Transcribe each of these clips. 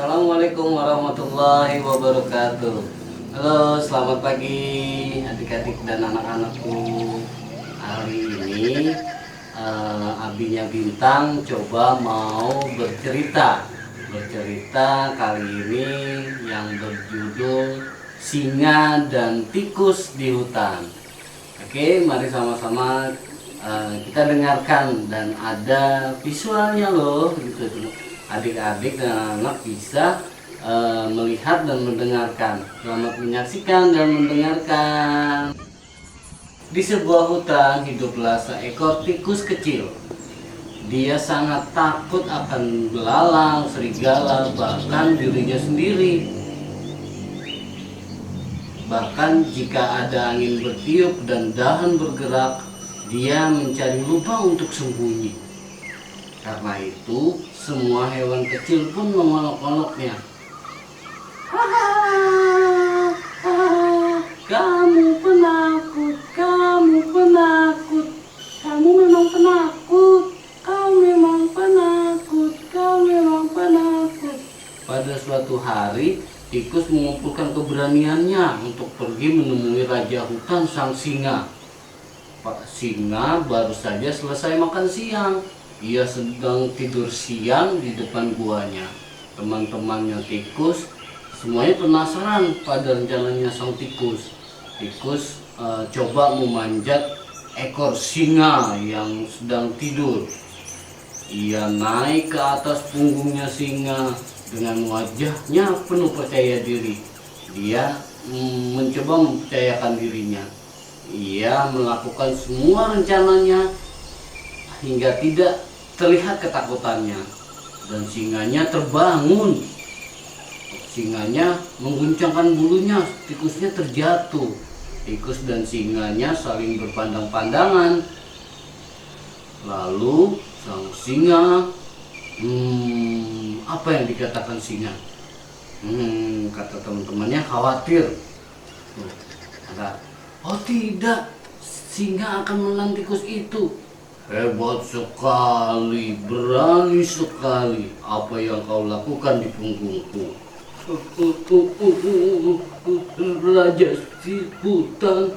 Assalamualaikum warahmatullahi wabarakatuh. Halo, selamat pagi adik-adik dan anak-anakku. Hari ini abinya Bintang coba mau bercerita. Kali ini yang berjudul Singa dan Tikus di Hutan. Oke, mari sama-sama kita dengarkan, dan ada visualnya loh gitu. Adik-adik dan anak bisa melihat dan mendengarkan. Selamat menyaksikan dan mendengarkan. Di sebuah hutan hiduplah seekor tikus kecil. Dia sangat takut akan belalang, serigala, bahkan dirinya sendiri. Bahkan jika ada angin bertiup dan dahan bergerak, dia mencari lubang untuk sembunyi. Karena itu, semua hewan kecil pun mengolok-oloknya. Kamu penakut, kamu penakut, kamu memang penakut, kau memang penakut, kau memang penakut. Pada suatu hari, tikus mengumpulkan keberaniannya untuk pergi menemui raja hutan sang singa. Pak Singa baru saja selesai makan siang. Ia sedang tidur siang di depan guanya. Teman-temannya tikus semuanya penasaran pada rencananya sang tikus. Tikus coba memanjat ekor singa yang sedang tidur. Ia naik ke atas punggungnya singa dengan wajahnya penuh percaya diri. Dia mencoba mempercayakan dirinya. Ia melakukan semua rencananya hingga tidak terlihat ketakutannya, dan singanya terbangun. Singanya mengguncangkan bulunya, tikusnya terjatuh. Tikus dan singanya saling berpandang-pandangan. Lalu sang singa, apa yang dikatakan singa? Kata teman-temannya khawatir. Kata, oh tidak, singa akan menelan tikus itu. Hebat sekali, berani sekali. Apa yang kau lakukan di punggungku? Raja si hutan,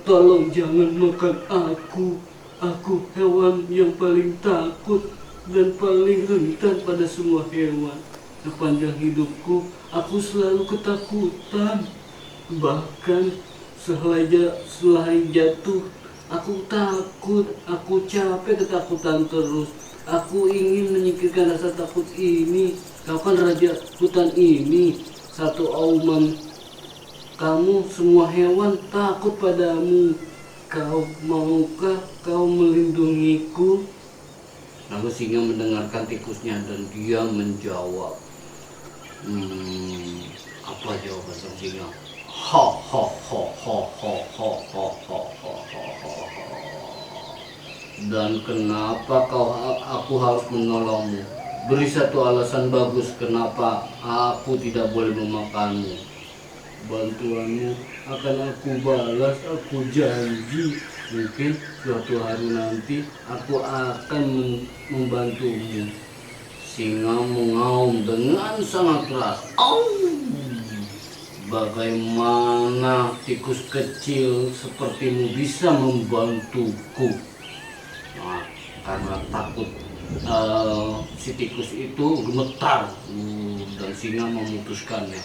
tolong jangan makan aku. Aku hewan yang paling takut dan paling rentan pada semua hewan. Sepanjang hidupku, aku selalu ketakutan. Bahkan selai jatuh, aku takut, aku capek ketakutan terus. Aku ingin menyingkirkan rasa takut ini. Kau kan raja hutan ini. Satu auman kamu, semua hewan takut padamu. Maukah kau melindungiku? Lalu singa mendengarkan tikusnya dan dia menjawab. Apa jawaban sang singa? Dan kenapa aku harus menolongmu? Beri satu alasan bagus kenapa aku tidak boleh memakanmu. Bantuanmu akan aku balas, aku janji. Mungkin suatu hari nanti aku akan membantumu. Singa mengaum dengan sangat keras. Bagaimana tikus kecil sepertimu bisa membantuku? Nah, karena takut si tikus itu gemetar, dan singa memutuskannya.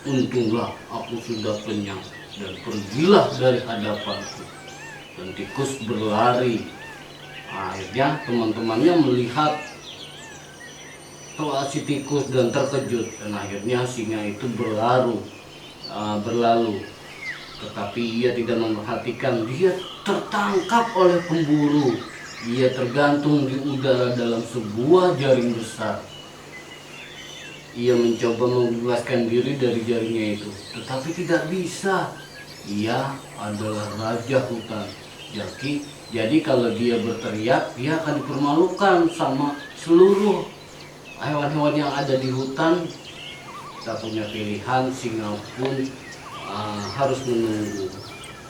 Untunglah aku sudah kenyang, dan pergilah dari hadapanku. Dan tikus berlari. Akhirnya teman-temannya melihat si tikus dan terkejut, dan akhirnya singa itu berlalu. Tetapi ia tidak memperhatikan, dia tertangkap oleh pemburu. Ia tergantung di udara dalam sebuah jaring besar. Ia mencoba membebaskan diri dari jaringnya itu, tetapi tidak bisa. Ia adalah raja hutan. Jadi kalau dia berteriak, dia akan dipermalukan sama seluruh hewan-hewan yang ada di hutan. Tak punya pilihan, singa pun harus menunggu.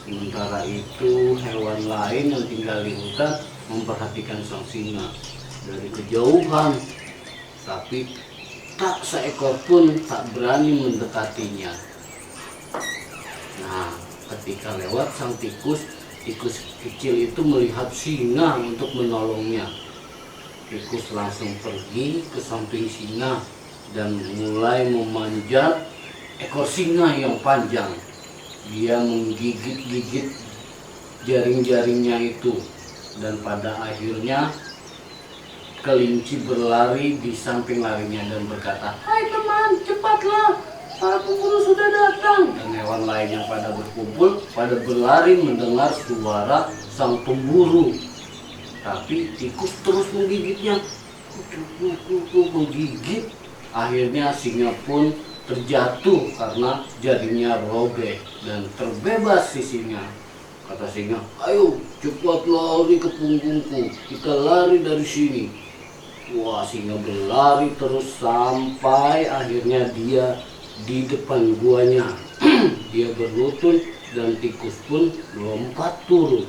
Sementara itu hewan lain yang tinggal di hutan memperhatikan sang singa dari kejauhan. Tapi tak seekor pun tak berani mendekatinya. Nah, ketika lewat sang tikus, tikus kecil itu melihat singa untuk menolongnya. Tikus langsung pergi ke samping singa dan mulai memanjat ekor singa yang panjang. Dia menggigit-gigit jaring-jaringnya itu, dan pada akhirnya kelinci berlari di samping larinya dan berkata, "Hai teman, cepatlah, para pemburu sudah datang." Dan hewan lain yang pada berkumpul pada berlari mendengar suara sang pemburu. Tapi tikus terus menggigitnya, menggigit. Akhirnya singa pun terjatuh karena jaringnya robek dan terbebas si singa. Kata singa, "Ayo cepat lari ke punggungku, kita lari dari sini." Wah, singa berlari terus sampai akhirnya dia di depan guanya. Dia berlutut dan tikus pun lompat turun.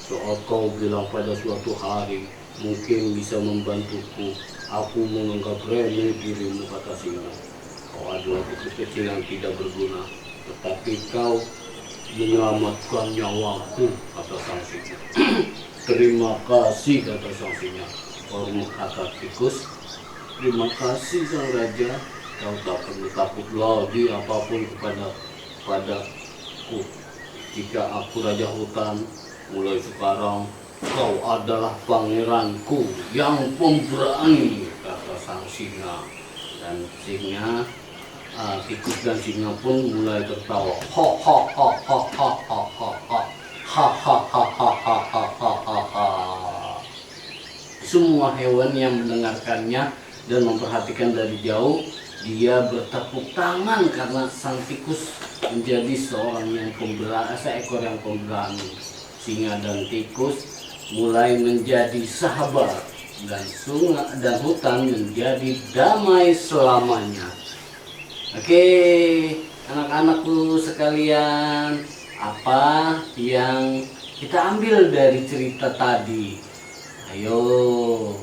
"Saat kau bilang pada suatu hari mungkin bisa membantuku, aku menganggap remeh dirimu," kata singa. "Kau adalah tikus kecil yang tidak berguna, tetapi kau menyelamatkan nyawaku," kata sang singa. "Terima kasih," kata sang singa. Hormat kata tikus, "Terima kasih sang raja, kau tak perlu takut lagi apapun padaku. Jika aku raja hutan, mulai sekarang kau adalah pangeranku yang pemberani," kata sang singa. Dan tikus dan singa pun mulai tertawa. Ha ha ha ha ha ha ha ha ha ha ha ha ha ha ha. Semua hewan yang mendengarkannya dan memperhatikan dari jauh, dia bertepuk tangan karena sang tikus menjadi seekor yang pemberani. Singa dan tikus mulai menjadi sahabat, dan sungai dan hutan menjadi damai selamanya. Oke, anak-anakku sekalian, apa yang kita ambil dari cerita tadi? Ayo,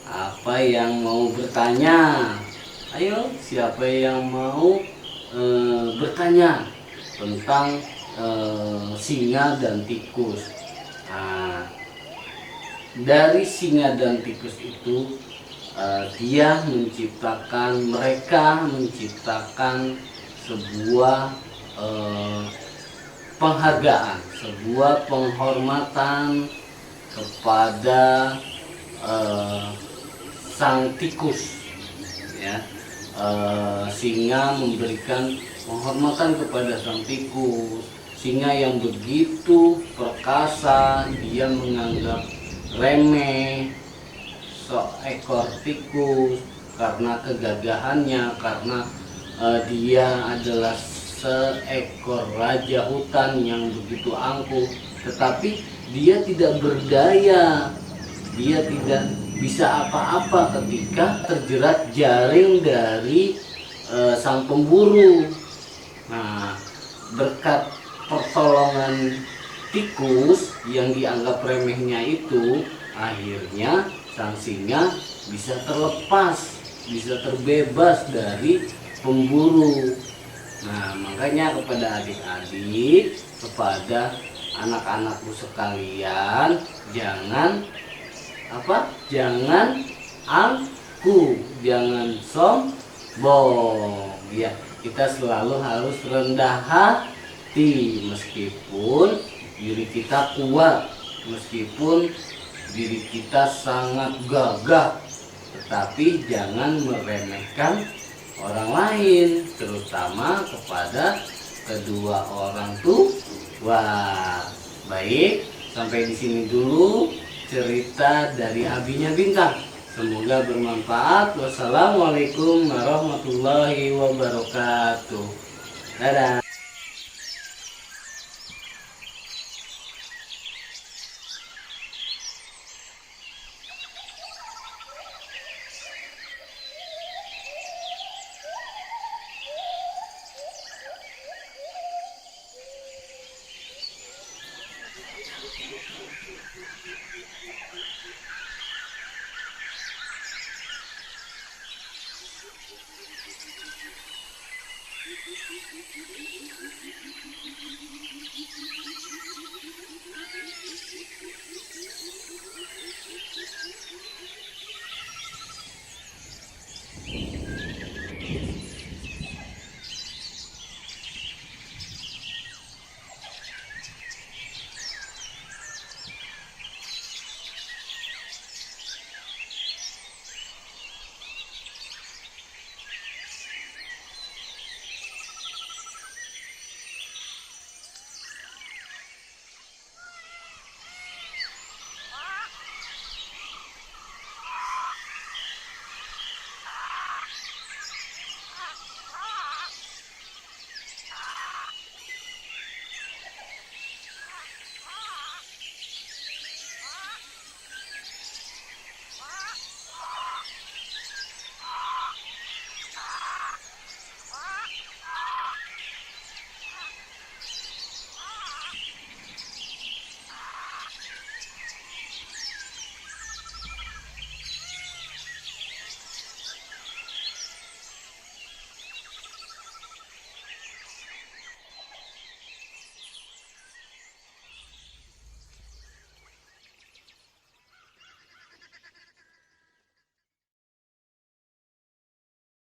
apa yang mau bertanya? Ayo, siapa yang mau bertanya tentang singa dan tikus? Nah, dari singa dan tikus itu mereka menciptakan sebuah penghargaan, sebuah penghormatan kepada sang tikus, ya. Singa memberikan penghormatan kepada sang tikus. Singa yang begitu perkasa, dia menganggap remeh seekor tikus karena kegagahannya, karena dia adalah seekor raja hutan yang begitu angkuh, tetapi dia tidak berdaya, dia tidak bisa apa-apa ketika terjerat jaring dari sang pemburu. Nah, berkat pertolongan tikus yang dianggap remehnya itu, akhirnya sang singa bisa terlepas, bisa terbebas dari pemburu. Nah, makanya kepada adik-adik, kepada anak-anakku sekalian, jangan angkuh, jangan sombong, ya. Kita selalu harus rendah hati, meskipun diri kita kuat, meskipun diri kita sangat gagah, tetapi jangan meremehkan orang lain, terutama kepada kedua orang tua. Baik, sampai di sini dulu cerita dari Abinya Bintang. Semoga bermanfaat. Wassalamualaikum warahmatullahi wabarakatuh. Dadah.